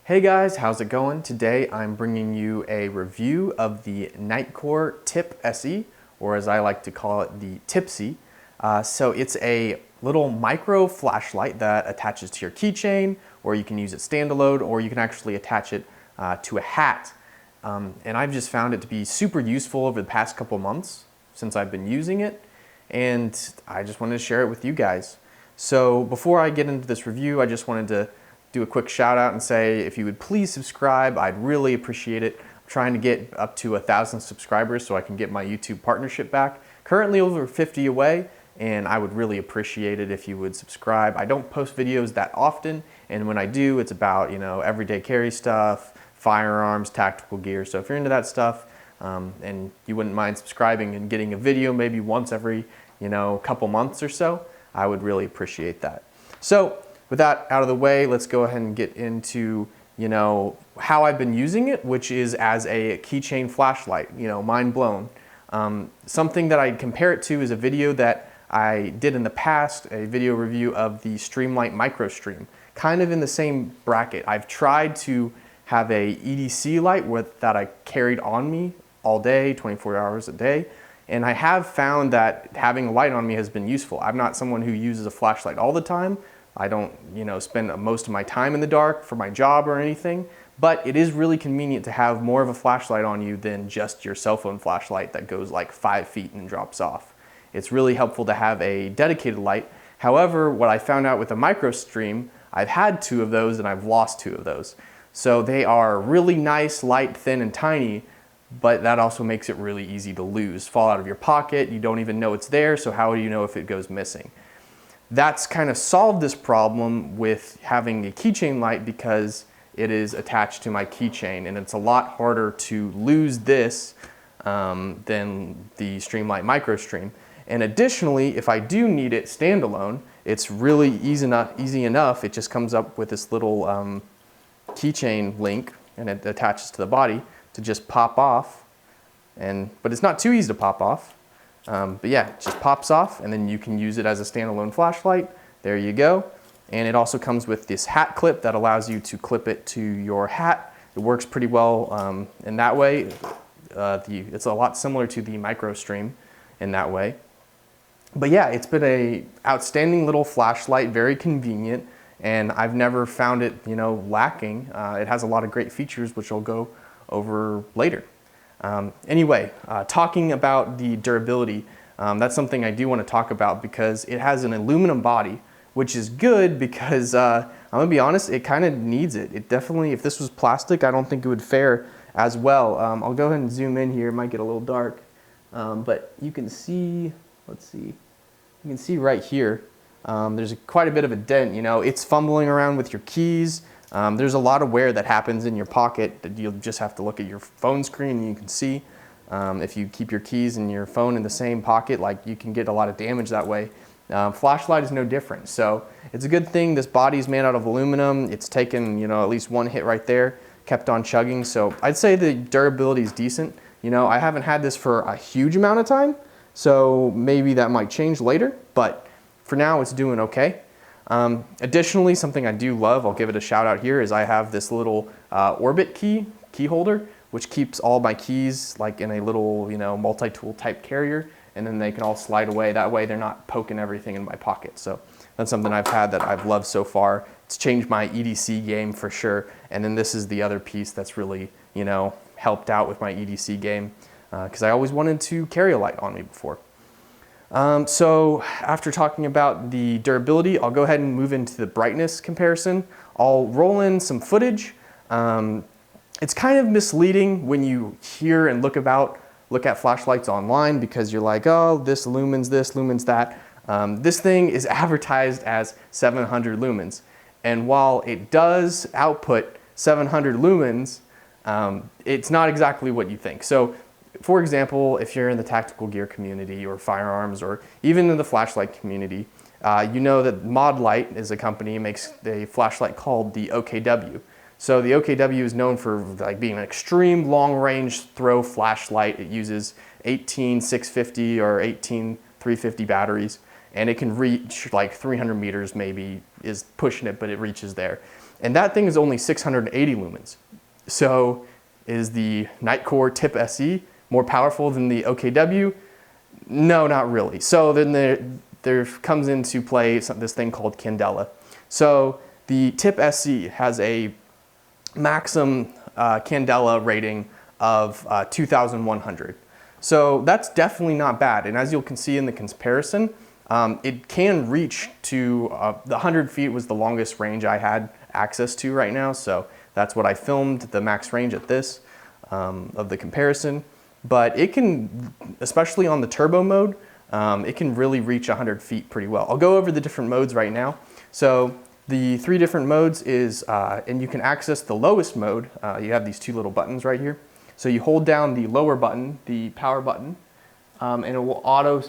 Hey guys, how's it going? Today I'm bringing you a review of the Nitecore Tip SE, or as I like to call it, the Tipsy. So it's a little micro flashlight that attaches to your keychain, or you can use it standalone, or you can actually attach it to a hat. And I've just found it to be super useful over the past couple months since I've been using it, and I just wanted to share it with you guys. So before I get into this review, I just wanted to do a quick shout out and say if you would please subscribe, I'd really appreciate it. I'm trying to get up to 1,000 subscribers so I can get my YouTube partnership back. Currently over 50 away, and I would really appreciate it if you would subscribe. I don't post videos that often, and when I do, it's about, everyday carry stuff, firearms, tactical gear. So if you're into that stuff, and you wouldn't mind subscribing and getting a video maybe once every, couple months or so, I would really appreciate that. So with that out of the way, let's go ahead and get into, how I've been using it, which is as a keychain flashlight, mind blown. Something that I'd compare it to is a video that I did in the past, a video review of the Streamlight MicroStream, kind of in the same bracket. I've tried to have a EDC light that I carried on me all day, 24 hours a day, and I have found that having a light on me has been useful. I'm not someone who uses a flashlight all the time. I don't, spend most of my time in the dark for my job or anything, but it is really convenient to have more of a flashlight on you than just your cell phone flashlight that goes like 5 feet and drops off. It's really helpful to have a dedicated light. However, what I found out with the MicroStream, I've had 2 of those and I've lost 2 of those. So they are really nice, light, thin, and tiny, but that also makes it really easy to lose. Fall out of your pocket, you don't even know it's there, so how do you know if it goes missing? That's kind of solved this problem with having a keychain light because it is attached to my keychain, and it's a lot harder to lose this than the Streamlight MicroStream. And additionally, if I do need it standalone, it's really easy enough. It just comes up with this little keychain link, and it attaches to the body to just pop off. But it's not too easy to pop off. But yeah, it just pops off, and then you can use it as a standalone flashlight. There you go. And it also comes with this hat clip that allows you to clip it to your hat. It works pretty well in that way. It's a lot similar to the MicroStream in that way. But yeah, it's been an outstanding little flashlight, very convenient, and I've never found it, lacking. It has a lot of great features, which I'll go over later. Anyway, talking about the durability, that's something I do want to talk about because it has an aluminum body, which is good because I'm gonna be honest, it kind of needs it. It definitely, if this was plastic, I don't think it would fare as well. I'll go ahead and zoom in here. It might get a little dark, but you can see, let's see, you can see right here, there's quite a bit of a dent. It's fumbling around with your keys. There's a lot of wear that happens in your pocket that you'll just have to look at your phone screen and you can see. If you keep your keys and your phone in the same pocket, you can get a lot of damage that way. Flashlight is no different. So it's a good thing this body is made out of aluminum. It's taken, at least one hit right there, kept on chugging. So I'd say the durability is decent. I haven't had this for a huge amount of time, so maybe that might change later, but for now it's doing okay. Additionally, something I do love, I'll give it a shout out here, is I have this little Orbit key holder, which keeps all my keys in a little, multi-tool type carrier, and then they can all slide away. That way they're not poking everything in my pocket. So that's something I've had that I've loved so far. It's changed my EDC game for sure. And then this is the other piece that's really, helped out with my EDC game because I always wanted to carry a light on me before. So after talking about the durability, I'll go ahead and move into the brightness comparison. I'll roll in some footage. It's kind of misleading when you hear and look at flashlights online because you're like, oh, this, lumen's that. This thing is advertised as 700 lumens. And while it does output 700 lumens, it's not exactly what you think. So for example, if you're in the tactical gear community or firearms or even in the flashlight community, you know that Mod Light is a company that makes a flashlight called the OKW. So the OKW is known for being an extreme long-range throw flashlight. It uses 18650 or 18350 batteries, and it can reach 300 meters maybe, is pushing it, but it reaches there. and that thing is only 680 lumens. So is the Nitecore Tip SE more powerful than the OKW? No, not really. So then there comes into play this thing called candela. So the Tip SE has a maximum candela rating of 2100. So that's definitely not bad. And as you can see in the comparison, it can reach to the 100 feet was the longest range I had access to right now. So that's what I filmed, the max range at this of the comparison. But it can, especially on the turbo mode, it can really reach 100 feet pretty well. I'll go over the different modes right now. So the 3 different modes is, and you can access the lowest mode. You have these 2 little buttons right here. So you hold down the lower button, the power button, and it will auto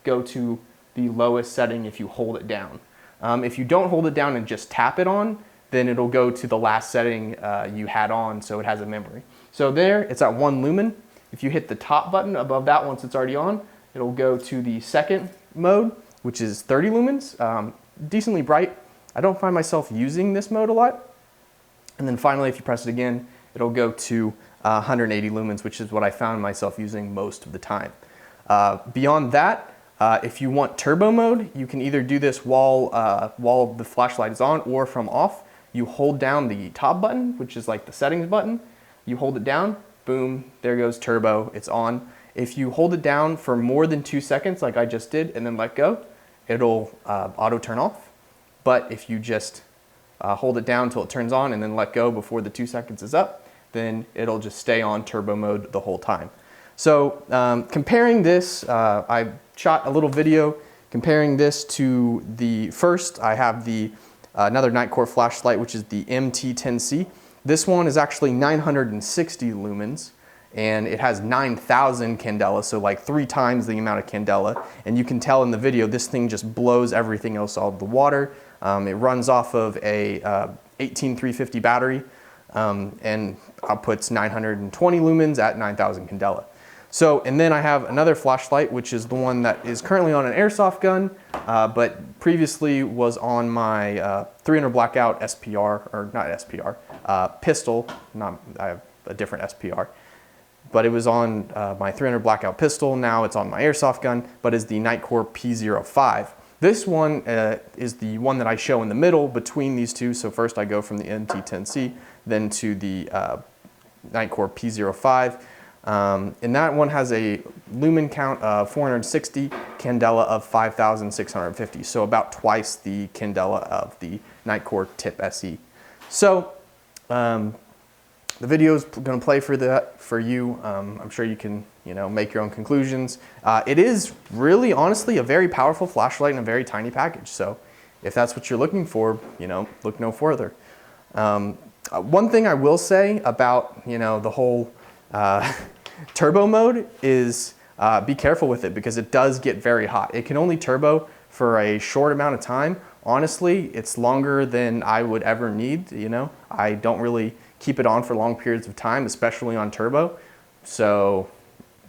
go to the lowest setting if you hold it down. If you don't hold it down and just tap it on, then it'll go to the last setting you had on, so it has a memory. So there, it's at 1 lumen. If you hit the top button above that once it's already on, it'll go to the second mode, which is 30 lumens, decently bright. I don't find myself using this mode a lot. And then finally, if you press it again, it'll go to 180 lumens, which is what I found myself using most of the time. Beyond that, if you want turbo mode, you can either do this while the flashlight is on or from off. You hold down the top button, which is like the settings button. You hold it down, boom, there goes turbo, it's on. If you hold it down for more than 2 seconds, like I just did, and then let go, it'll auto turn off. But if you just hold it down until it turns on and then let go before the 2 seconds is up, then it'll just stay on turbo mode the whole time. So comparing this, I shot a little video comparing this to the first. I have the another Nitecore flashlight, which is the MT10C. This one is actually 960 lumens, and it has 9,000 candela, so like 3 times the amount of candela. And you can tell in the video, this thing just blows everything else out of the water. It runs off of a 18350 battery and outputs 920 lumens at 9,000 candela. So, and then I have another flashlight, which is the one that is currently on an airsoft gun, but previously was on my 300 blackout SPR, or not SPR, pistol. I have a different SPR, but it was on my 300 blackout pistol. Now it's on my airsoft gun, but is the Nitecore P05. This one is the one that I show in the middle between these two. So first I go from the MT10C, then to the Nitecore P05. And that one has a lumen count of 460, candela of 5,650. So about twice the candela of the Nitecore Tip SE. So the video is going to play for you. I'm sure you can, make your own conclusions. It is really, honestly, a very powerful flashlight in a very tiny package. So if that's what you're looking for, look no further. One thing I will say about, the whole turbo mode is be careful with it, because it does get very hot. It can only turbo for a short amount of time. Honestly, it's longer than I would ever need. I don't really keep it on for long periods of time, especially on turbo. So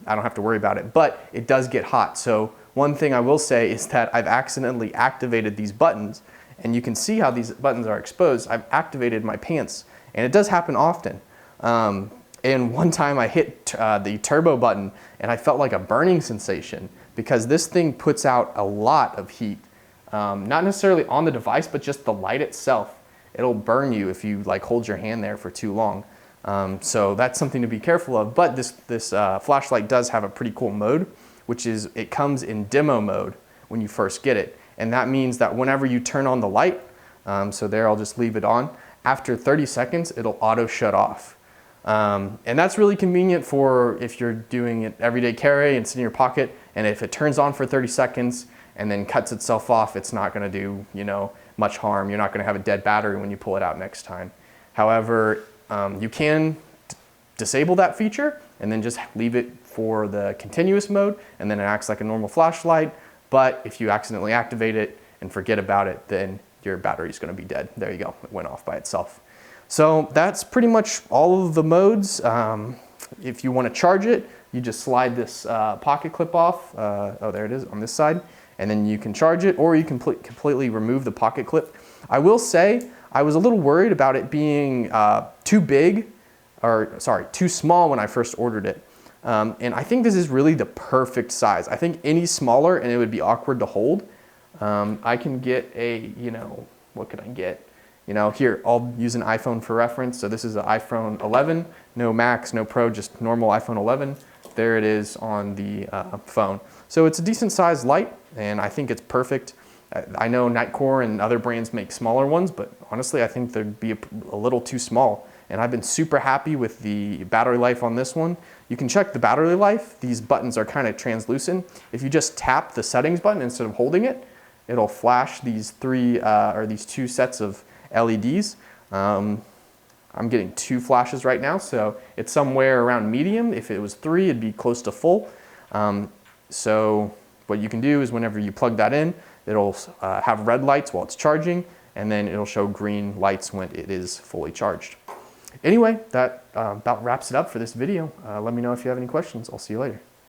I don't have to worry about it, but it does get hot. So one thing I will say is that I've accidentally activated these buttons, and you can see how these buttons are exposed. I've activated my pants, and it does happen often. And one time I hit the turbo button and I felt like a burning sensation, because this thing puts out a lot of heat. Not necessarily on the device, but just the light itself. It'll burn you if you hold your hand there for too long. So that's something to be careful of. But this flashlight does have a pretty cool mode, which is it comes in demo mode when you first get it. And that means that whenever you turn on the light, so there, I'll just leave it on, after 30 seconds, it'll auto shut off. And that's really convenient for if you're doing it everyday carry and it's in your pocket, and if it turns on for 30 seconds and then cuts itself off, it's not going to do, much harm. You're not going to have a dead battery when you pull it out next time. However, you can disable that feature and then just leave it for the continuous mode, and then it acts like a normal flashlight. But if you accidentally activate it and forget about it, then your battery is going to be dead. There you go. It went off by itself. So that's pretty much all of the modes. If you want to charge it, you just slide this pocket clip off. Oh, there it is on this side. And then you can charge it, or you can completely remove the pocket clip. I will say, I was a little worried about it being too small when I first ordered it. And I think this is really the perfect size. I think any smaller and it would be awkward to hold. I can get a, what could I get? Here, I'll use an iPhone for reference. So this is an iPhone 11, no Max, no Pro, just normal iPhone 11. There it is on the phone. So it's a decent sized light, and I think it's perfect. I know Nitecore and other brands make smaller ones, but honestly, I think they'd be a little too small. And I've been super happy with the battery life on this one. You can check the battery life. These buttons are kind of translucent. If you just tap the settings button instead of holding it, it'll flash these two sets of LEDs. I'm getting 2 flashes right now, so it's somewhere around medium. If it was 3, it'd be close to full. So what you can do is whenever you plug that in, it'll have red lights while it's charging, and then it'll show green lights when it is fully charged. Anyway, that about wraps it up for this video. Let me know if you have any questions. I'll see you later.